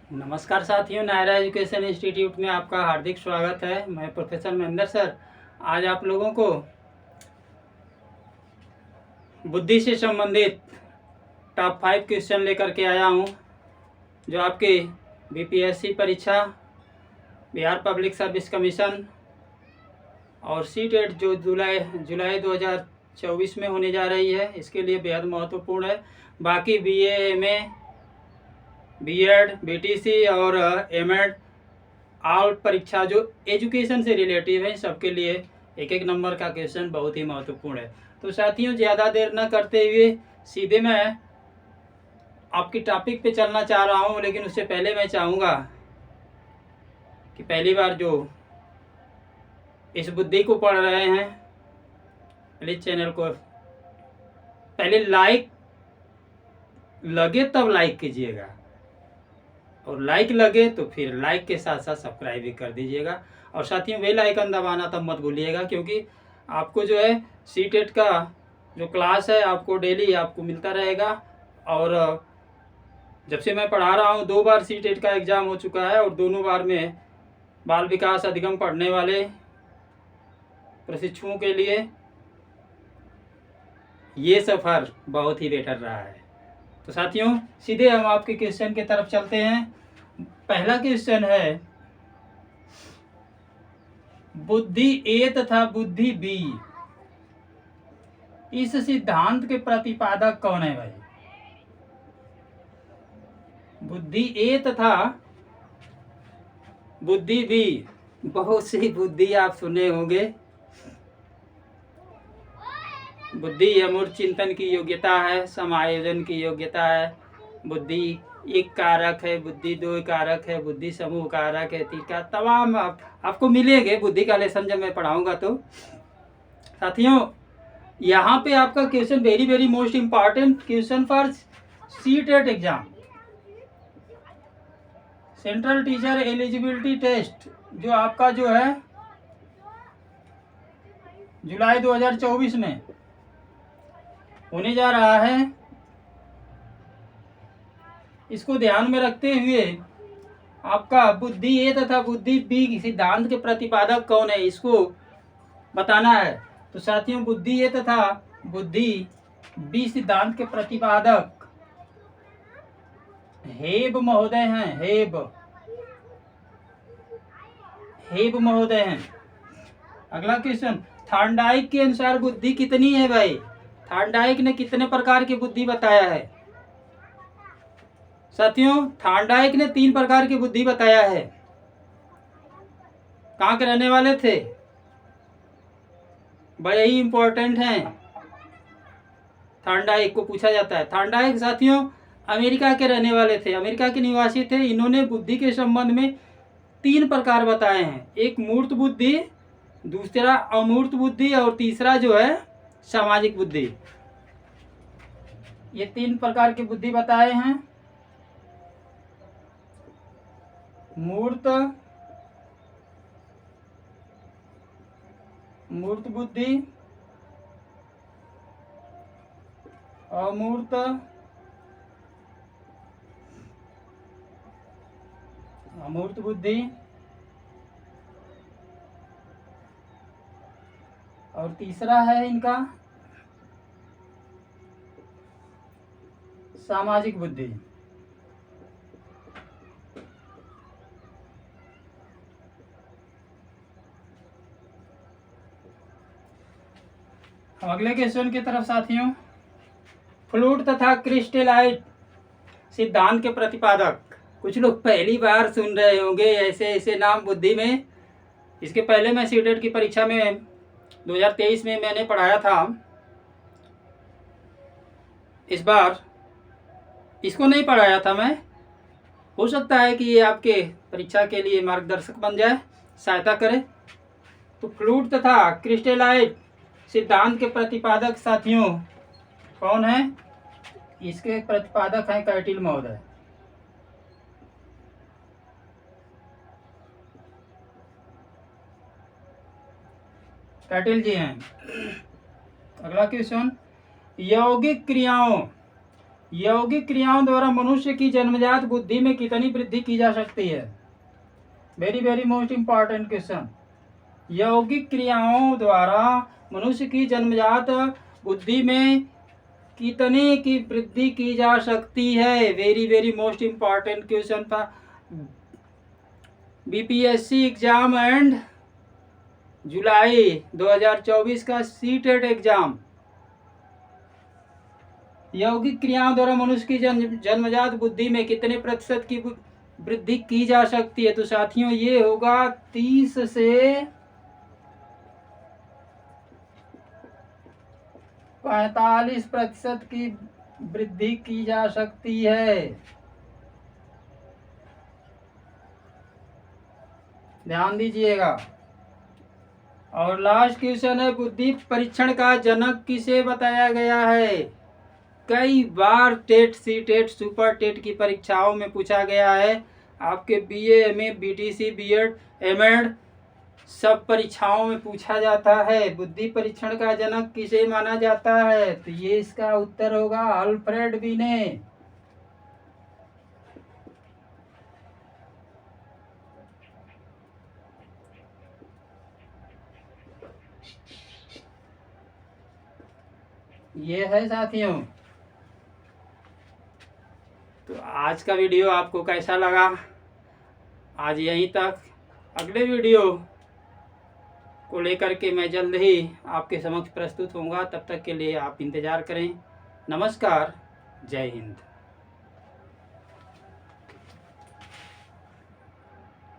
नमस्कार साथियों, Naira education institute में आपका हार्दिक स्वागत है। मैं प्रोफेसर महेंद्र सर आज आप लोगों को बुद्धि से संबंधित टॉप 5 क्वेश्चन लेकर के आया हूं, जो आपके बीपीएससी परीक्षा, बिहार पब्लिक सर्विस कमीशन और सीटेट जो जुलाई 2024 में होने जा रही है, इसके लिए बेहद महत्वपूर्ण है। बाकी बीए, एमए, बीएड, बीटीसी और एमएड ऑल परीक्षा जो एजुकेशन से रिलेटिव है, सबके लिए एक एक नंबर का क्वेश्चन बहुत ही महत्वपूर्ण है। तो साथियों, ज़्यादा देर न करते हुए सीधे मैं आपकी टॉपिक पे चलना चाह रहा हूँ, लेकिन उससे पहले मैं चाहूँगा कि पहली बार जो इस बुद्धि को पढ़ रहे हैं, प्लीज़ चैनल को पहले लाइक लगे तब लाइक कीजिएगा, और लाइक लगे तो फिर लाइक के साथ साथ सब्सक्राइब भी कर दीजिएगा। और साथियों, बेल आइकन दबाना तब मत भूलिएगा, क्योंकि आपको जो है सीटेट का जो क्लास है आपको डेली आपको मिलता रहेगा। और जब से मैं पढ़ा रहा हूँ 2 बार सीटेट का एग्ज़ाम हो चुका है, और दोनों बार में बाल विकास अधिगम पढ़ने वाले प्रशिक्षुओं के लिए ये सफ़र बहुत ही बेटर रहा है। तो साथियों, सीधे हम आपके क्वेश्चन की तरफ चलते हैं। पहला क्वेश्चन है, बुद्धि ए तथा बुद्धि बी, इस सिद्धांत के प्रतिपादक कौन है भाई? बुद्धि ए तथा बुद्धि बी, बहुत सी बुद्धि आप सुने होंगे। बुद्धि अमूर्त चिंतन की योग्यता है, समायोजन की योग्यता है, बुद्धि एक कारक है, बुद्धि 2 कारक है, बुद्धि समूह कारक है, 3 का तमाम आपको मिलेंगे बुद्धि का लेसन जब मैं पढ़ाऊंगा। तो साथियों, यहाँ पे आपका question very very most important question for CTET exam, central teacher eligibility test, जो आपका जो है जुलाई 2024 में होने जा रहा है। इसको ध्यान में रखते हुए आपका बुद्धि ए तथा बुद्धि बी सिद्धांत के प्रतिपादक कौन है, इसको बताना है। तो साथियों, बुद्धि ए तथा बुद्धि बी सिद्धांत के प्रतिपादक हेब महोदय हैं। हेब महोदय हैं। अगला क्वेश्चन, थॉर्नडाइक के अनुसार बुद्धि कितनी है भाई? थॉर्नडाइक ने कितने प्रकार की बुद्धि बताया है? साथियों, थॉर्नडाइक ने 3 प्रकार की बुद्धि बताया है। कहाँ के रहने वाले थे? बड़े ही इंपॉर्टेंट हैं, थॉर्नडाइक को पूछा जाता है। थॉर्नडाइक साथियों अमेरिका के रहने वाले थे, अमेरिका के निवासी थे। इन्होंने बुद्धि के संबंध में 3 प्रकार बताए हैं। एक मूर्त बुद्धि, दूसरा अमूर्त बुद्धि, और तीसरा जो है सामाजिक बुद्धि। ये 3 प्रकार की बुद्धि बताए हैं। मूर्त बुद्धि, अमूर्त बुद्धि, और तीसरा है इनका सामाजिक बुद्धि। अगले क्वेश्चन की तरफ साथियों, फ्लूइड तथा क्रिस्टलाइट सिद्धांत के प्रतिपादक। कुछ लोग पहली बार सुन रहे होंगे ऐसे ऐसे नाम बुद्धि में। इसके पहले मैं सीटेट की परीक्षा में 2023 में मैंने पढ़ाया था। इस बार इसको नहीं पढ़ाया था मैं। हो सकता है कि ये आपके परीक्षा के लिए मार्गदर्शक बन जाए, सहायता करे। तो फ्लूइड तथा क्रिस्टलाइट सिद्धांत के प्रतिपादक साथियों कौन है? इसके प्रतिपादक हैं कैटिल महोदय। कैटिल जी हैं। अगला क्वेश्चन, यौगिक क्रियाओं द्वारा मनुष्य की जन्मजात बुद्धि में कितनी वृद्धि की जा सकती है? Very very most important question. यौगिक क्रियाओं द्वारा मनुष्य की जन्मजात बुद्धि में कितने की वृद्धि की जा सकती है? Very very most important question था बीपीएससी एग्जाम एंड जुलाई 2024 का सीटेट एग्जाम। यौगिक क्रियाओं द्वारा मनुष्य की जन्मजात बुद्धि में कितने प्रतिशत की वृद्धि की जा सकती है? तो साथियों ये होगा 30 से 45% की वृद्धि की जा सकती है। ध्यान दीजिएगा। और लास्ट क्वेश्चन है, बुद्धि परीक्षण का जनक किसे बताया गया है? कई बार TET C TET super TET की परीक्षाओं में पूछा गया है। आपके BA MA BTC BEd MEd सब परीक्षाओं में पूछा जाता है। बुद्धि परीक्षण का जनक किसे माना जाता है? तो ये इसका उत्तर होगा अल्फ्रेड बिने। ये है साथियों। तो आज का वीडियो आपको कैसा लगा? आज यहीं तक। अगले वीडियो को लेकर के मैं जल्द ही आपके समक्ष प्रस्तुत होऊंगा। तब तक के लिए आप इंतज़ार करें। नमस्कार, जय हिंद।